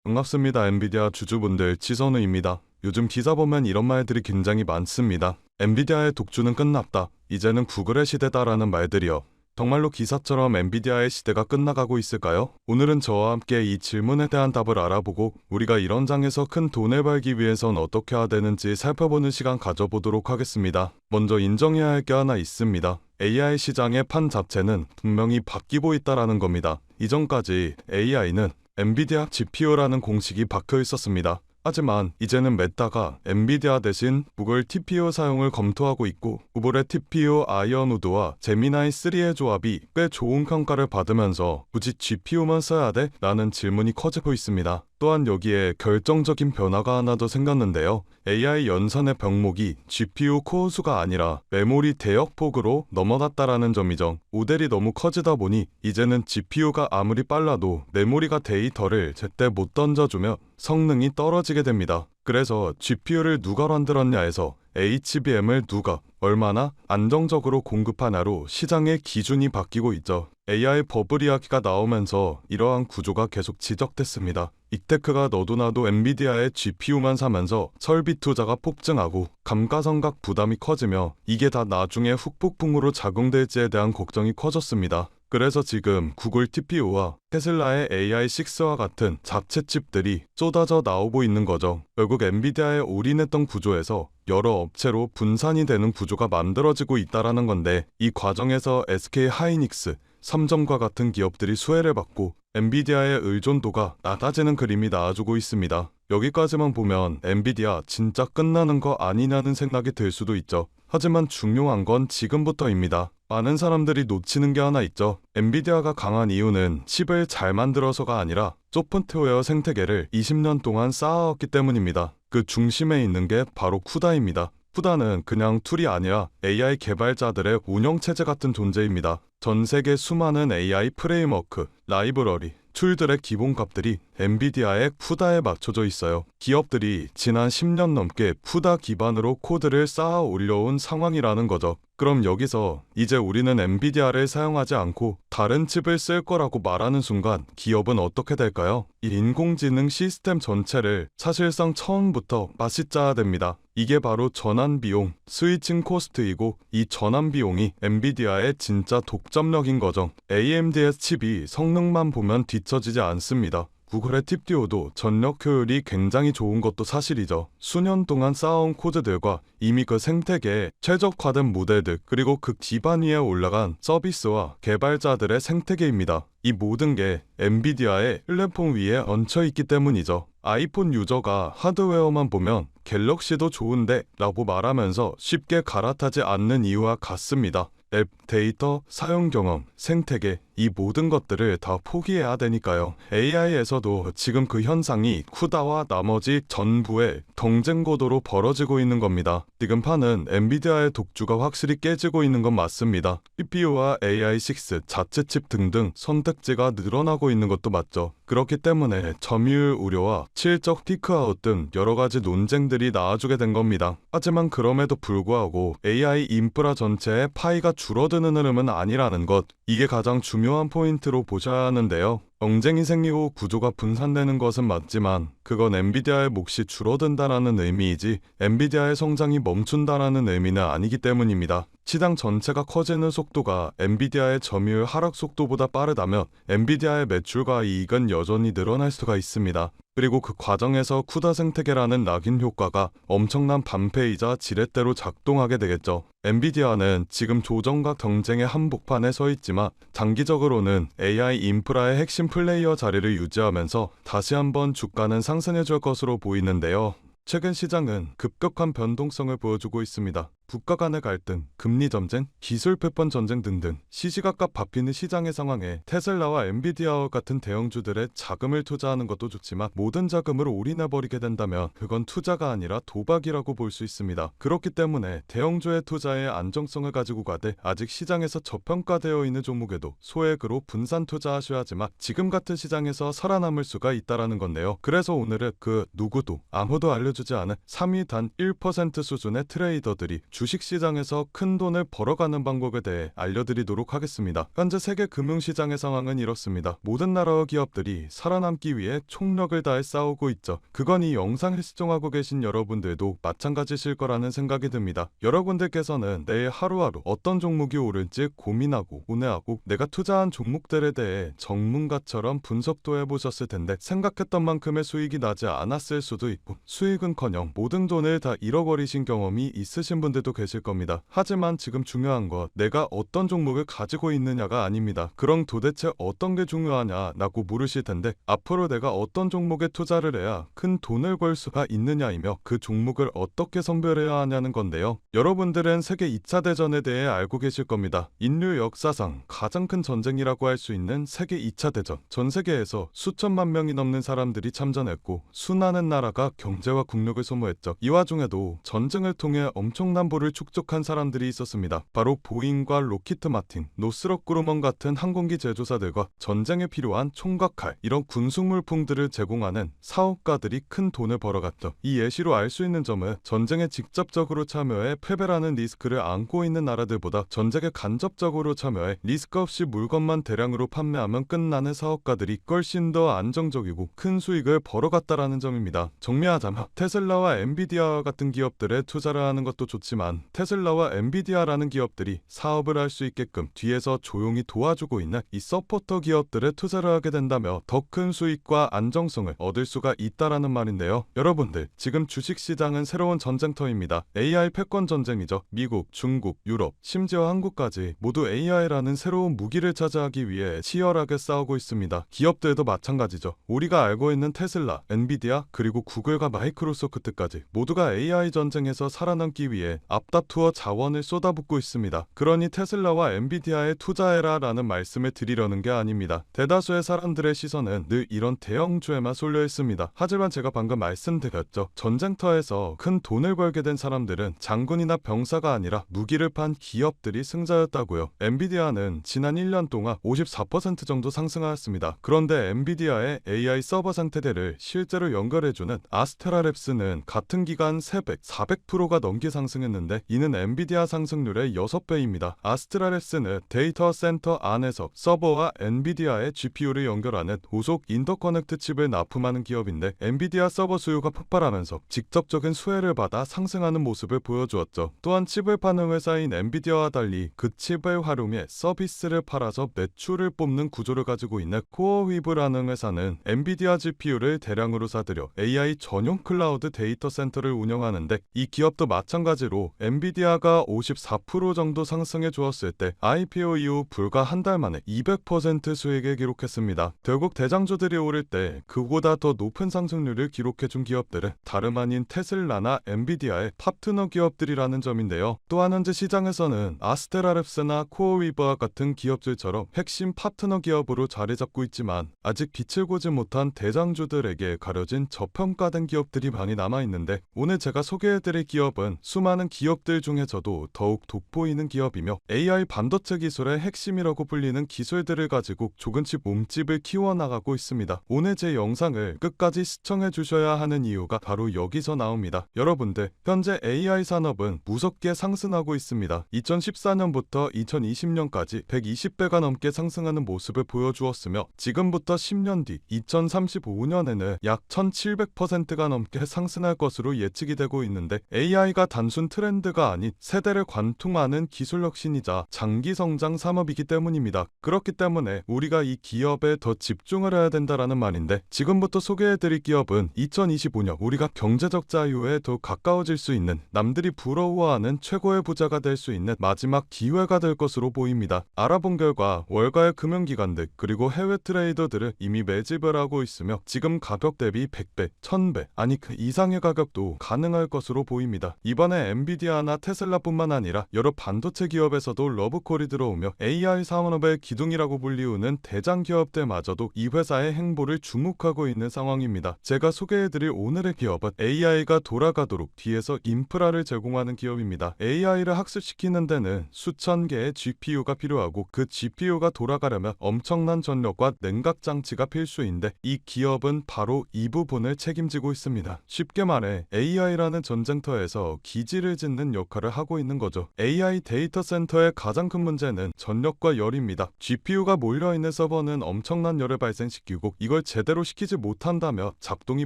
반갑습니다. 엔비디아 주주분들 지선우입니다. 요즘 기사 보면 이런 말들이 굉장히 많습니다. 엔비디아의 독주는 끝났다. 이제는 구글의 시대다라는 말들이요. 정말로 기사처럼 엔비디아의 시대가 끝나가고 있을까요? 오늘은 저와 함께 이 질문에 대한 답을 알아보고 우리가 이런 장에서 큰 돈을 벌기 위해선 어떻게 해야 되는지 살펴보는 시간 가져보도록 하겠습니다. 먼저 인정해야 할 게 하나 있습니다. AI 시장의 판 자체는 분명히 바뀌고 있다라는 겁니다. 이전까지 AI는 엔비디아 GPU라는 공식이 박혀 있었습니다. 하지만 이제는 메타가 엔비디아 대신 구글 TPU 사용을 검토하고 있고 구글의 TPU 아이언우드와 제미나이 3의 조합이 꽤 좋은 평가를 받으면서 굳이 GPU만 써야 돼? 라는 질문이 커지고 있습니다. 또한 여기에 결정적인 변화가 하나 더 생겼는데요. AI 연산의 병목이 GPU 코어 수가 아니라 메모리 대역폭으로 넘어갔다라는 점이죠. 모델이 너무 커지다 보니 이제는 GPU가 아무리 빨라도 메모리가 데이터를 제때 못 던져주며 성능이 떨어지게 됩니다. 그래서 GPU를 누가 만들었냐에서 HBM을 누가 얼마나 안정적으로 공급하냐로 시장의 기준이 바뀌고 있죠. AI 버블 이야기가 나오면서 이러한 구조가 계속 지적됐습니다. 이테크가 너도나도 엔비디아의 GPU만 사면서 설비 투자가 폭증하고 감가상각 부담이 커지며 이게 다 나중에 후폭풍으로 작용될지에 대한 걱정이 커졌습니다. 그래서 지금 구글 TPU와 테슬라의 AI6와 같은 자체 칩들이 쏟아져 나오고 있는 거죠. 결국 엔비디아에 올인했던 구조에서 여러 업체로 분산이 되는 구조가 만들어지고 있다라는 건데 이 과정에서 SK 하이닉스, 삼성과 같은 기업들이 수혜를 받고 엔비디아의 의존도가 낮아지는 그림이 나와주고 있습니다. 여기까지만 보면 엔비디아 진짜 끝나는 거 아니냐는 생각이 들 수도 있죠. 하지만 중요한 건 지금부터입니다. 많은 사람들이 놓치는 게 하나 있죠. 엔비디아가 강한 이유는 칩을 잘 만들어서가 아니라 소프트웨어 생태계를 20년 동안 쌓아왔기 때문입니다. 그 중심에 있는 게 바로 쿠다입니다. 쿠다는 그냥 툴이 아니라 AI 개발자들의 운영체제 같은 존재입니다. 전 세계 수많은 AI 프레임워크, 라이브러리, 툴들의 기본값들이 엔비디아의 쿠다에 맞춰져 있어요. 기업들이 지난 10년 넘게 쿠다 기반으로 코드를 쌓아 올려온 상황이라는 거죠. 그럼 여기서 이제 우리는 엔비디아를 사용하지 않고 다른 칩을 쓸 거라고 말하는 순간 기업은 어떻게 될까요? 이 인공지능 시스템 전체를 사실상 처음부터 맛이 짜야 됩니다. 이게 바로 전환 비용, 스위칭 코스트이고 이 전환 비용이 엔비디아의 진짜 독점력인 거죠. AMD의 칩이 성능만 보면 뒤처지지 않습니다. 구글의 TPU도 전력 효율이 굉장히 좋은 것도 사실이죠. 수년 동안 쌓아온 코드들과 이미 그 생태계에 최적화된 모델들 그리고 그 기반 위에 올라간 서비스와 개발자들의 생태계입니다. 이 모든 게 엔비디아의 플랫폼 위에 얹혀있기 때문이죠. 아이폰 유저가 하드웨어만 보면 갤럭시도 좋은데 라고 말하면서 쉽게 갈아타지 않는 이유와 같습니다. 앱, 데이터, 사용 경험, 생태계 이 모든 것들을 다 포기해야 되니까요. AI에서도 지금 그 현상이 쿠다와 나머지 전부의 경쟁 고도로 벌어지고 있는 겁니다. 지금 판은 엔비디아의 독주가 확실히 깨지고 있는 건 맞습니다. TPU와 AI6, 자체 칩 등등 선택지가 늘어나고 있는 것도 맞죠. 그렇기 때문에 점유율 우려와 실적 피크아웃 등 여러 가지 논쟁들이 나와주게 된 겁니다. 하지만 그럼에도 불구하고 AI 인프라 전체의 파이가 줄어드는 흐름은 아니라는 것, 이게 가장 중요한 포인트로 보셔야 하는데요. 경쟁이 생기고 구조가 분산되는 것은 맞지만 그건 엔비디아의 몫이 줄어든다라는 의미이지 엔비디아의 성장이 멈춘다라는 의미는 아니기 때문입니다. 시장 전체가 커지는 속도가 엔비디아의 점유율 하락 속도보다 빠르다면 엔비디아의 매출과 이익은 여전히 늘어날 수가 있습니다. 그리고 그 과정에서 쿠다 생태계라는 낙인 효과가 엄청난 반패이자 지렛대로 작동하게 되겠죠. 엔비디아는 지금 조정과 경쟁의 한복판에 서 있지만 장기적으로는 AI 인프라의 핵심 플레이어 자리를 유지하면서 다시 한번 주가는 상승해줄 것으로 보이는데요. 최근 시장은 급격한 변동성을 보여주고 있습니다. 국가 간의 갈등, 금리 전쟁, 기술 패권 전쟁 등등 시시각각 바뀌는 시장의 상황에 테슬라와 엔비디아와 같은 대형주들의 자금을 투자하는 것도 좋지만 모든 자금을 올인해버리게 된다면 그건 투자가 아니라 도박이라고 볼 수 있습니다. 그렇기 때문에 대형주의 투자의 안정성을 가지고 가되 아직 시장에서 저평가되어 있는 종목에도 소액으로 분산 투자하셔야지만 지금 같은 시장에서 살아남을 수가 있다라는 건데요. 그래서 오늘은 그 누구도 아무도 알려주지 않은 3위 단 1% 수준의 트레이더들이 주식시장에서 큰 돈을 벌어가는 방법에 대해 알려드리도록 하겠습니다. 현재 세계 금융시장의 상황은 이렇습니다. 모든 나라와 기업들이 살아남기 위해 총력을 다해 싸우고 있죠. 그건 이 영상을 시청하고 계신 여러분들도 마찬가지실 거라는 생각이 듭니다. 여러분들께서는 내일 하루하루 어떤 종목이 오를지 고민하고 고뇌하고 내가 투자한 종목들에 대해 전문가처럼 분석도 해보셨을 텐데 생각했던 만큼의 수익이 나지 않았을 수도 있고 수익은커녕 모든 돈을 다 잃어버리신 경험이 있으신 분들도 계실 겁니다. 하지만 지금 중요한 건 내가 어떤 종목을 가지고 있느냐가 아닙니다. 그럼 도대체 어떤 게 중요하냐라고 물으실 텐데 앞으로 내가 어떤 종목에 투자를 해야 큰 돈을 벌 수가 있느냐이며 그 종목을 어떻게 선별해야 하냐는 건데요. 여러분들은 세계 2차 대전에 대해 알고 계실 겁니다. 인류 역사상 가장 큰 전쟁이라고 할 수 있는 세계 2차 대전. 전 세계에서 수천만 명이 넘는 사람들이 참전했고 수많은 나라가 경제와 국력을 소모했죠. 이 와중에도 전쟁을 통해 엄청난 부를 축적한 사람들이 있었습니다. 바로 보잉과 로키트 마틴, 노스럽 그루먼 같은 항공기 제조사들과 전쟁에 필요한 총과 칼, 이런 군수물품들을 제공하는 사업가들이 큰 돈을 벌어갔죠. 이 예시로 알 수 있는 점은 전쟁에 직접적으로 참여해 패배라는 리스크를 안고 있는 나라들보다 전쟁에 간접적으로 참여해 리스크 없이 물건만 대량으로 판매하면 끝나는 사업가들이 훨씬 더 안정적이고 큰 수익을 벌어갔다라는 점입니다. 정리하자면 테슬라와 엔비디아 같은 기업들에 투자를 하는 것도 좋지만 테슬라와 엔비디아라는 기업들이 사업을 할 수 있게끔 뒤에서 조용히 도와주고 있는 이 서포터 기업들에 투자를 하게 된다면 더 큰 수익과 안정성을 얻을 수가 있다라는 말인데요. 여러분들 지금 주식시장은 새로운 전쟁터입니다. AI 패권 전쟁이죠. 미국, 중국, 유럽, 심지어 한국까지 모두 AI라는 새로운 무기를 차지하기 위해 치열하게 싸우고 있습니다. 기업들도 마찬가지죠. 우리가 알고 있는 테슬라, 엔비디아, 그리고 구글과 마이크로소프트까지 모두가 AI 전쟁에서 살아남기 위해 앞다투어 자원을 쏟아붓고 있습니다. 그러니 테슬라와 엔비디아에 투자해라 라는 말씀을 드리려는 게 아닙니다. 대다수의 사람들의 시선은 늘 이런 대형주에만 쏠려 있습니다. 하지만 제가 방금 말씀드렸죠. 전쟁터에서 큰 돈을 벌게 된 사람들은 장군이나 병사가 아니라 무기를 판 기업들이 승자였다고요. 엔비디아는 지난 1년 동안 54% 정도 상승하였습니다. 그런데 엔비디아의 AI 서버 상태들을 실제로 연결해주는 아스테라랩스는 같은 기간 300, 400%가 넘게 상승했는데 이는 엔비디아 상승률의 6배입니다. 아스테라랩스는 데이터 센터 안에서 서버와 엔비디아의 GPU를 연결하는 고속 인터커넥트 칩을 납품하는 기업인데 엔비디아 서버 수요가 폭발하면서 직접적인 수혜를 받아 상승하는 모습을 보여주었죠. 또한 칩을 파는 회사인 엔비디아와 달리 그 칩을 활용해 서비스를 팔아서 매출을 뽑는 구조를 가지고 있는 코어위브라는 회사는 엔비디아 GPU를 대량으로 사들여 AI 전용 클라우드 데이터 센터를 운영하는데 이 기업도 마찬가지로 엔비디아가 54% 정도 상승해 주었을 때 IPO 이후 불과 한 달 만에 200% 수익을 기록했습니다. 결국 대장주들이 오를 때 그보다 더 높은 상승률을 기록해준 기업들은 다름 아닌 테슬라나 엔비디아의 파트너 기업들이라는 점인데요. 또한 현재 시장에서는 아스테라랩스나 코어위버와 같은 기업들처럼 핵심 파트너 기업으로 자리 잡고 있지만 아직 빛을 보지 못한 대장주들에게 가려진 저평가된 기업들이 많이 남아있는데 오늘 제가 소개해드릴 기업은 수많은 기업들 중에서도 더욱 돋보이는 기업이며 AI 반도체 기술의 핵심이라고 불리는 기술들을 가지고 조금씩 몸집을 키워나가고 있습니다. 오늘 제 영상을 끝까지 시청해 주셔야 하는 이유가 바로 여기서 나옵니다. 여러분들 현재 AI 산업은 무섭게 상승하고 있습니다. 2014년부터 2020년까지 120배가 넘게 상승하는 모습을 보여주었으며 지금부터 10년 뒤 2035년에는 약 1700%가 넘게 상승할 것으로 예측이 되고 있는데 AI가 단순 트렌드가 아닌 세대를 관통하는 기술 혁신이자 장기 성장 산업이기 때문입니다. 그렇기 때문에 우리가 이 기업에 더 집중을 해야 된다라는 말인데 지금부터 소개해드릴 기업은 2025년 우리가 경제적 자유에 더 가까워질 수 있는 남들이 부러워하는 최고의 부자가 될 수 있는 마지막 기회가 될 것으로 보입니다. 알아본 결과 월가의 금융기관들 그리고 해외 트레이더들은 이미 매집을 하고 있으며 지금 가격 대비 100배, 1000배 아니 그 이상의 가격도 가능할 것으로 보입니다. 이번에 엔비디아나 테슬라뿐만 아니라 여러 반도체 기업에서도 러브콜이 들어오며 AI 산업의 기둥이라고 불리우는 대장 기업들마저도 이 회사의 행보를 주목하고 있는 상황입니다. 제가 소개해드릴 오늘의 기업은 AI가 돌아가도록 뒤에서 인프라를 제공하는 기업입니다. AI를 학습시키는 데는 수천 개의 GPU가 필요하고 그 GPU가 돌아가려면 엄청난 전력과 냉각 장치가 필수인데 이 기업은 바로 이 부분을 책임지고 있습니다. 쉽게 말해 AI라는 전쟁터에서 기지를 짓는 역할을 하고 있는 거죠. AI 데이터 센터의 가장 큰 문제는 전력과 열입니다. GPU가 몰려있는 서버는 엄청난 열을 발생시키고 이걸 제대로 시키지 못한다며 작동이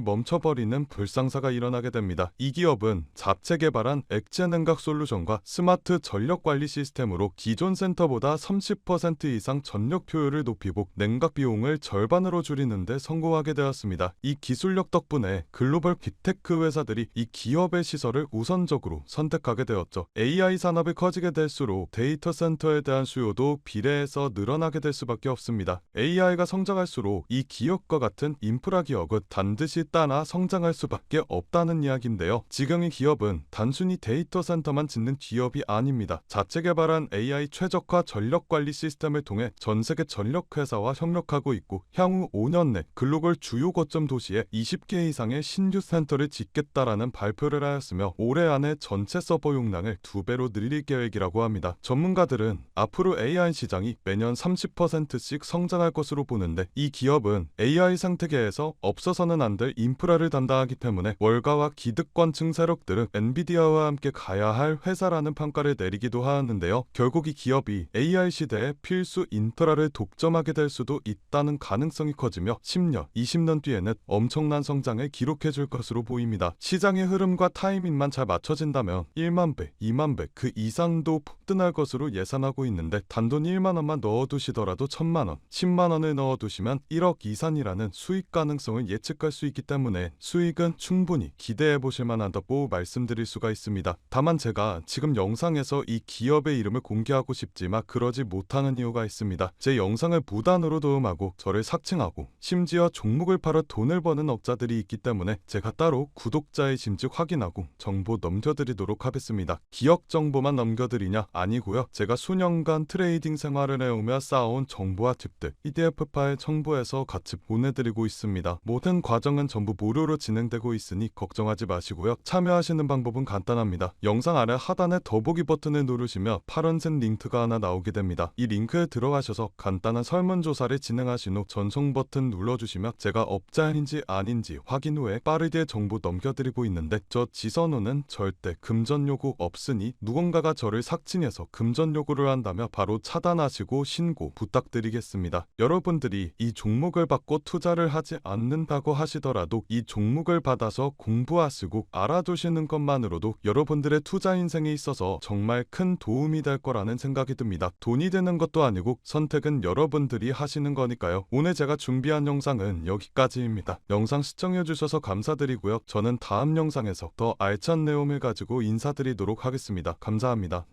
멈춰버리는 불상사가 일어나게 됩니다. 이 기업은 자체 개발한 액체 냉각 솔루션과 스마트 전력 관리 시스템으로 기존 센터보다 30% 이상 전력 효율을 높이고 냉각 비용을 절반으로 줄이는데 성공하게 되었습니다. 이 기술력 덕분에 글로벌 빅테크 회사들이 이 기업의 시설을 우선적으로 선택하게 되었죠. AI 산업이 커지게 될수록 데이터 센터에 대한 수요도 비례해서 늘어나게 될 수밖에 없습니다. AI가 성장할수록 이 기업과 같은 인프라 기업은 반드시 따라 성장할 수밖에 없다는 이야기인데요. 지금 이 기업은 단순히 데이터 센터만 짓는 기업이 아닙니다. 자체 개발한 AI 최적화 전력 관리 시스템을 통해 전 세계 전력 회사와 협력하고 있고 향후 5년 내 글로벌 주요 거점 도시에 20개 이상의 신규 센터를 짓겠다라는 발표를 하였으며 올해 안에 전체 서버 용량을 2배로 늘릴 계획이라고 합니다. 전문가들은 앞으로 AI 시장이 매년 30%씩 성장할 것으로 보는데 이 기업은 AI 생태계에서 없어서는 안 될 인프라를 담당하기 때문에 월가와 기득권층 세력들은 엔비디아와 함께 가야 할 회사라는 평가를 내리기도 하였는데요. 결국 이 기업이 AI 시대에 필수 인프라를 독점하게 될 수도 있다는 가능성이 커지며 10년, 20년 뒤에는 엄청난 성장을 기록해 줄 것으로 보입니다. 시장의 흐름과 타이밍만 잘 맞춰진다면 1만 배, 2만 배 그 이상도 폭등할 것으로 예상하고 있는데 단돈 1만 원만 넣어두시더라도 1,000만 원, 10만 원을 넣어두시면 1억 이상이라는 수익 가능성을 예측할 수 있기 때문에 수익은 충분히 기대해 보실 만하다고 말씀드릴 수가 있습니다. 다만 제가 지금 영상에서 이 기업의 이름을 공개하고 싶지만 그러지 못하는 이유가 있습니다. 제 영상을 무단으로 도움하고 저를 삭칭하고 심지어 종목을 팔아 돈을 버는 업자들이 있기 때문에 제가 따로 구독자의 진즉 확인하고 정보 넘겨드리도록 하겠습니다. 기업 정보만 넘겨드리냐? 아니고요. 제가 수년간 트레이딩 생활을 해오며 쌓아온 정보와 팁들 PDF 파일 첨부해서 같이 보내드리고 있습니다. 모든 과정은 전부 무료로 진행되고 있으니 걱정하지 마시고요. 참여하시는 방법은 간단합니다. 영상 아래 하단에 더보기 버튼을 누르시면 파란색 링크가 하나 나오게 됩니다. 이 링크에 들어가셔서 간단한 설문조사를 진행하신 후 전송 버튼 눌러주시면 제가 업자인지 아닌지 확인 후에 빠르게 정보 넘겨드리고 있는데 저 지선호는 절대 금전 요구 없으니 누군가가 저를 삭칭해서 금전 요구를 한다며 바로 차단하시고 신고 부탁드리겠습니다. 여러분들이 이 종목을 받고 투자를 하지 않는다고 하시더라도 이 종목을 받아서 공부하시고 알아두시는 것만으로도 여러분들의 투자 인생에 있어서 정말 큰 도움이 될 거라는 생각이 듭니다. 돈이 되는 것도 아니고 선택은 여러분들이 하시는 거니까요. 오늘 제가 준비한 영상은 여기까지입니다. 영상 시청해주셔서 감사드리고요. 저는 다음 영상에서 더 알찬 내용을 가지고 인사드리도록 하겠습니다. 감사합니다.